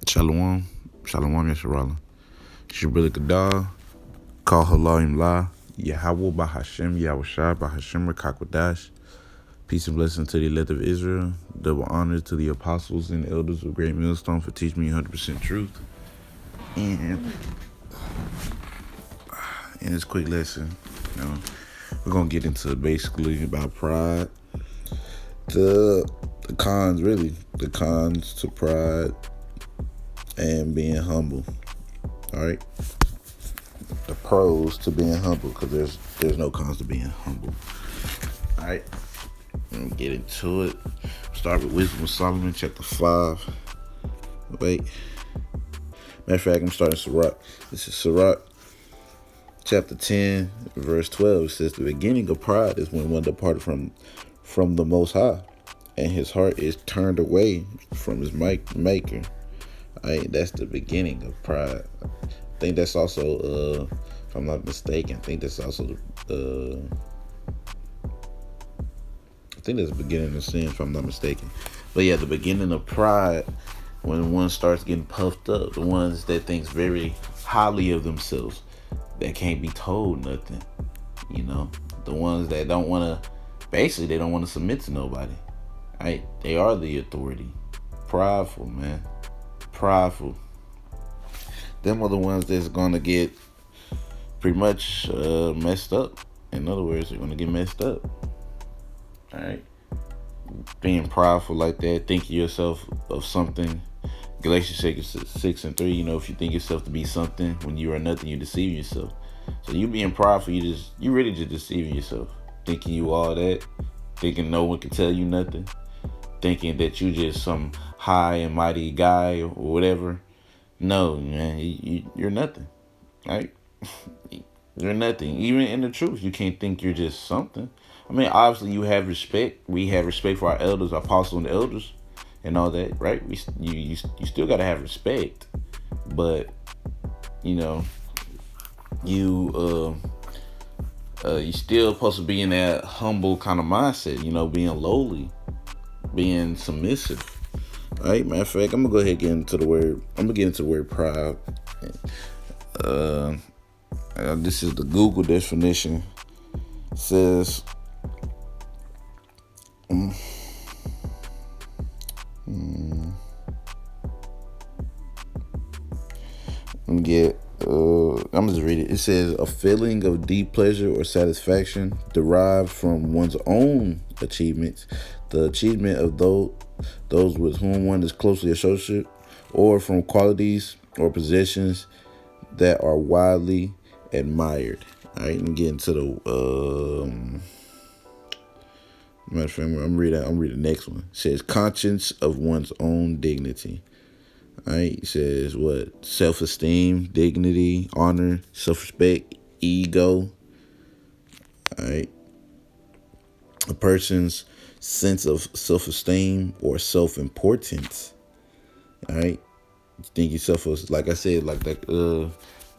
Shalom. Shalom Yasharala. It's your brother Gadal. Call Halayim La. Yahweh Bahashem Yahushua Bahashem Rakakwadash. Peace and blessings to the elect of Israel. Double honor to the apostles and elders of Great Millstone for teaching me 100% truth. And in this quick lesson, we're going to get into basically about pride. The cons, really. The cons to pride and being humble. All right? The pros to being humble, because there's no cons to being humble. All right? I'm gonna get into it. Start with Wisdom of Solomon, chapter 5. Wait. Matter of fact, I'm starting Sirach. This is Sirach, chapter 10, verse 12. It says, the beginning of pride is when one departed from the Most High, and his heart is turned away from his maker. That's the beginning of pride. I think that's also, if I'm not mistaken, I think that's also the beginning of sin, if I'm not mistaken. But yeah, the beginning of pride, when one starts getting puffed up, the ones that thinks very highly of themselves, that can't be told nothing. The ones that don't want to, basically they don't want to submit to nobody. Right? They are the authority. Prideful, man. Prideful. Them are the ones that's gonna get pretty much messed up. In other words, they're gonna get messed up. All right, being prideful like that, thinking yourself of something. Galatians 6:3. If you think yourself to be something when you are nothing, you deceive yourself. So you being prideful, you really just deceiving yourself, thinking you all that, thinking no one can tell you nothing, thinking that you just some high and mighty guy or whatever. No, man, you're nothing, right? You're nothing. Even in the truth, you can't think you're just something. Obviously, you have respect. We have respect for our elders, our apostles, and elders, and all that, right? You still gotta have respect, but you still supposed to be in that humble kind of mindset. Being lowly, being submissive. All right, matter of fact, I'm gonna go ahead and get into the word. I'm gonna get into the word pride. This is the Google definition. It says, I'm gonna just read it. It says, a feeling of deep pleasure or satisfaction derived from one's own achievements, the achievement of those with whom one is closely associated, or from qualities or possessions that are widely admired. All right, I'm getting to the matter of fact, I'm reading the next one. It says conscience of one's own dignity. All right, it says what? Self-esteem, dignity, honor, self-respect, ego. All right, a person's sense of self-esteem or self-importance. All right, you think yourself was, like I said, like that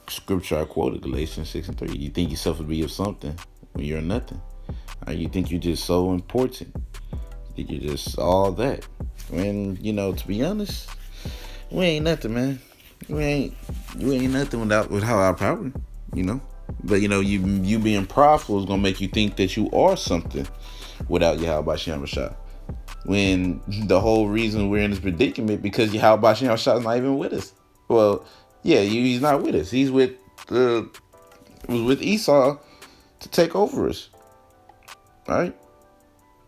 scripture I quoted, Galatians 6:3. You think yourself to be of something when you're nothing. You think you're just so important. You think you're just all that. When, to be honest, we ain't nothing, man. We ain't nothing without our power, But you being prideful is gonna make you think that you are something without Yahweh Shem Rashad. When the whole reason we're in this predicament because Yahweh Shem Rashad is not even with us. Well, yeah, he's not with us. He's was with Esau to take over us. All right,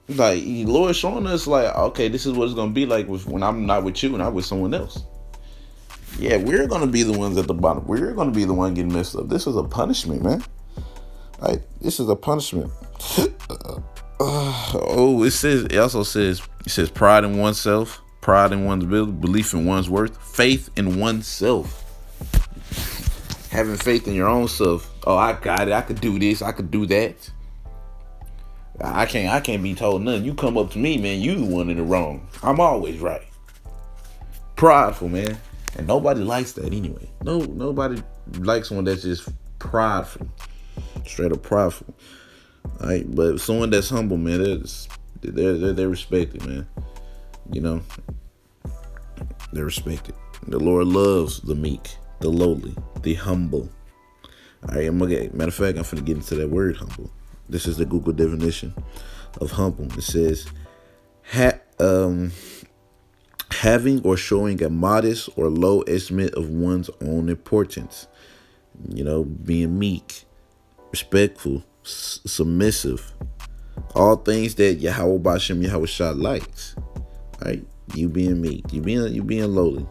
like the Lord showing us, like, okay, this is what it's gonna be like when I'm not with you and I'm with someone else. Yeah, we're gonna be the ones at the bottom. We're gonna be the one getting messed up. This is a punishment, man. All right, this is a punishment. It also says pride in oneself, pride in one's ability, belief in one's worth, faith in oneself. Having faith in your own self. Oh, I got it. I could do this. I could do that. I can't be told nothing. You come up to me, man, you the one in the wrong. I'm always right. Prideful, man. And nobody likes that anyway. Nobody likes someone that's just prideful. Straight up prideful. All right, but someone that's humble, man, they're respected, man. They're respected. The Lord loves the meek, the lowly, the humble. All right, matter of fact, I'm finna get into that word humble. This is the Google definition of humble. It says, having or showing a modest or low estimate of one's own importance. Being meek, respectful, submissive. All things that Yahweh Bashem Yahweh Shah likes. Right? You being meek, you being lowly,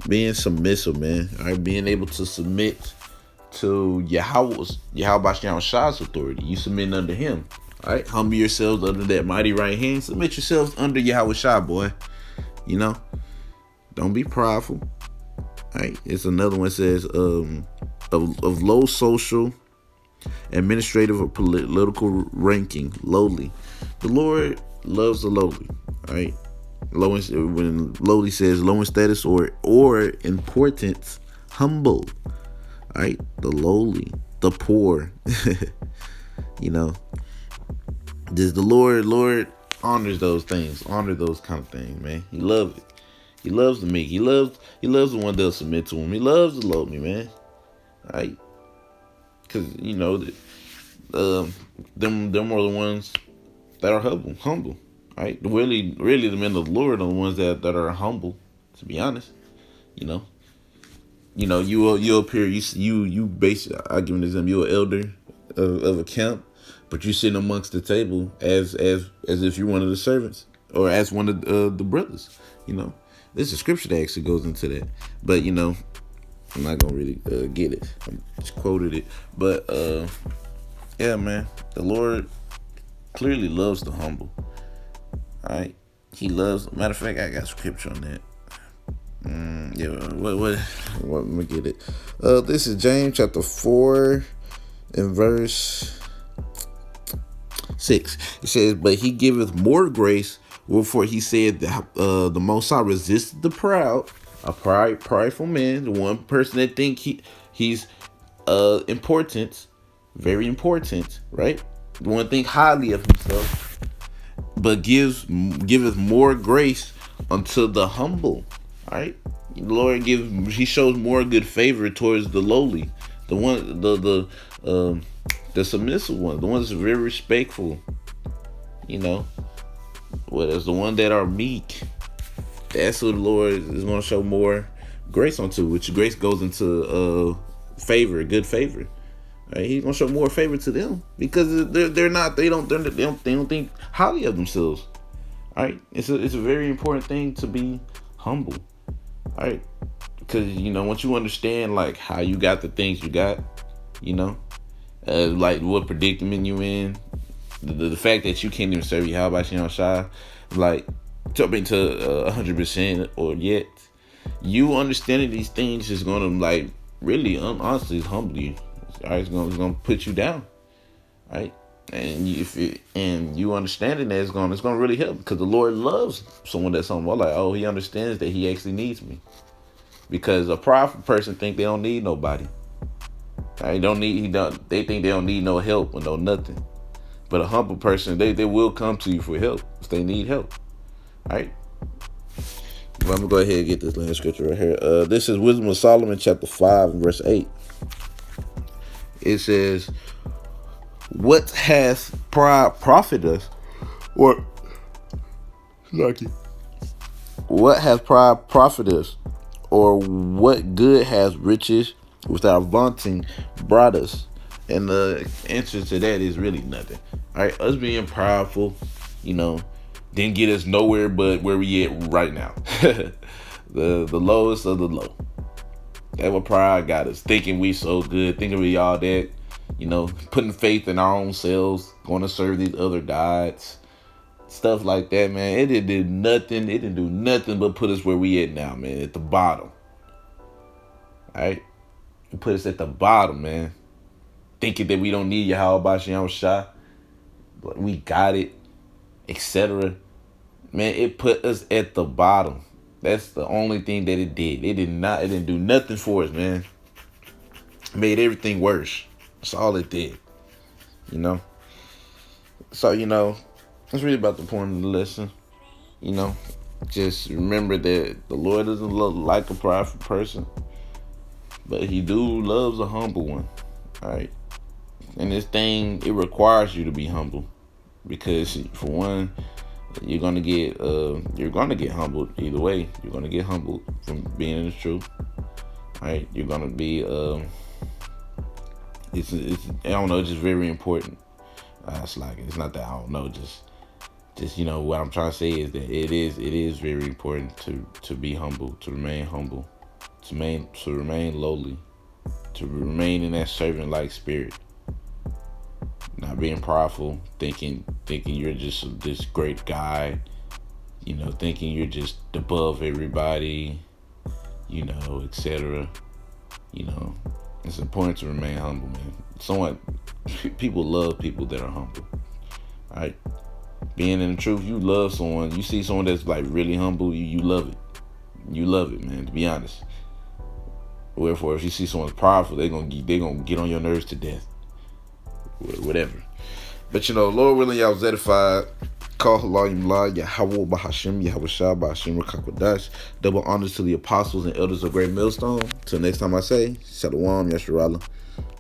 being submissive, man. All right, being able to submit to Yahweh Bashem Shah's authority. You submit under him. All right, humble yourselves under that mighty right hand. Submit yourselves under Yahweh Shah, boy. Don't be prideful. All right, it's another one that says of low social, administrative, or political ranking, lowly. The Lord loves the lowly. All right, when lowly says low in status or importance, humble. All right, the lowly, the poor. Does the Lord honors those things, honor those kind of things, man. He loves it. He loves the meek. He loves the one that'll submit to him. He loves the lowly, man. All right, because them are the ones that are humble. Right? Really, the men of the Lord are the ones that are humble. To be honest, you up here, you basically, I give an example. You're an elder of a camp, but you sitting amongst the table as if you're one of the servants or as one of the brothers. There's a scripture that actually goes into that, but I'm not gonna really get it. I just quoted it, but yeah, man, the Lord clearly loves the humble. All right, He loves. Matter of fact, I got scripture on that. What? Let me get it. This is James chapter 4 and verse 6. It says, "But He giveth more grace. Wherefore He said that the Most High resisted the proud, a prideful man, the one person that think he's important, very important, right? The one think highly of himself, but giveth more grace unto the humble." All right, the Lord He shows more good favor towards the lowly, the one, the submissive one, the ones that's very respectful. Whereas the one that are meek, that's who the Lord is going to show more grace onto, which grace goes into favor, good favor. Right? He's gonna show more favor to them because they don't think highly of themselves. All right, it's a very important thing to be humble. All right, because once you understand like how you got the things you got, like what predicament you in, the fact that you can't even serve Yahweh Bashem Shah, like jumping to 100% or yet, you understanding these things is gonna like really honestly humble you. All right, it's gonna put you down, right? And you understanding that it's gonna really help because the Lord loves someone that's humble. Like, oh, He understands that He actually needs me, because a prideful person think they don't need nobody. Right? They think they don't need no help or no nothing. But a humble person, they will come to you for help if they need help. All right. Well, I'm gonna go ahead and get this last scripture right here. This is Wisdom of Solomon, chapter 5, verse 8. It says, "What hath pride profited us?" Or, what hath pride profited us? Or what good has riches without vaunting brought us? And the answer to that is really nothing. All right, us being prideful, didn't get us nowhere but where we at right now. the lowest of the low. That's what pride got us, thinking we so good, thinking we all that, putting faith in our own selves, going to serve these other gods, stuff like that, man. It didn't do nothing. It didn't do nothing but put us where we at now, man, at the bottom. All right, it put us at the bottom, man. Thinking that we don't need Yahweh Bashem Shah, but we got it, etc. Man, it put us at the bottom. That's the only thing that it did. It didn't do nothing for us, man. It made everything worse. That's all it did. So, that's really about the point of the lesson. Just remember that the Lord doesn't like a prideful person, but He loves a humble one. All right, and this thing, it requires you to be humble, because for one, you're gonna get humbled either way. You're gonna get humbled from being in the truth. All right, you're gonna be it's I don't know, it's just very important. It's not that I don't know, just what I'm trying to say is that it is very important to be humble, to remain humble, to remain lowly, to remain in that servant like spirit, not being prideful, thinking you're just this great guy, thinking you're just above everybody, etc. You know, it's important to remain humble, man. People love people that are humble. All right, being in the truth, you love someone. You see someone that's like really humble, you love it. You love it, man. To be honest. Wherefore, if you see someone's prideful, they gonna get on your nerves to death. Whatever. But Lord willing, y'all was edified. Call Halayim La, Yahweh Bahashim, Yahweh Shah Bahashim Rakakwadash. Double honors to the apostles and elders of Great Millstone. Till next time I say, Shalom, Yasharallah.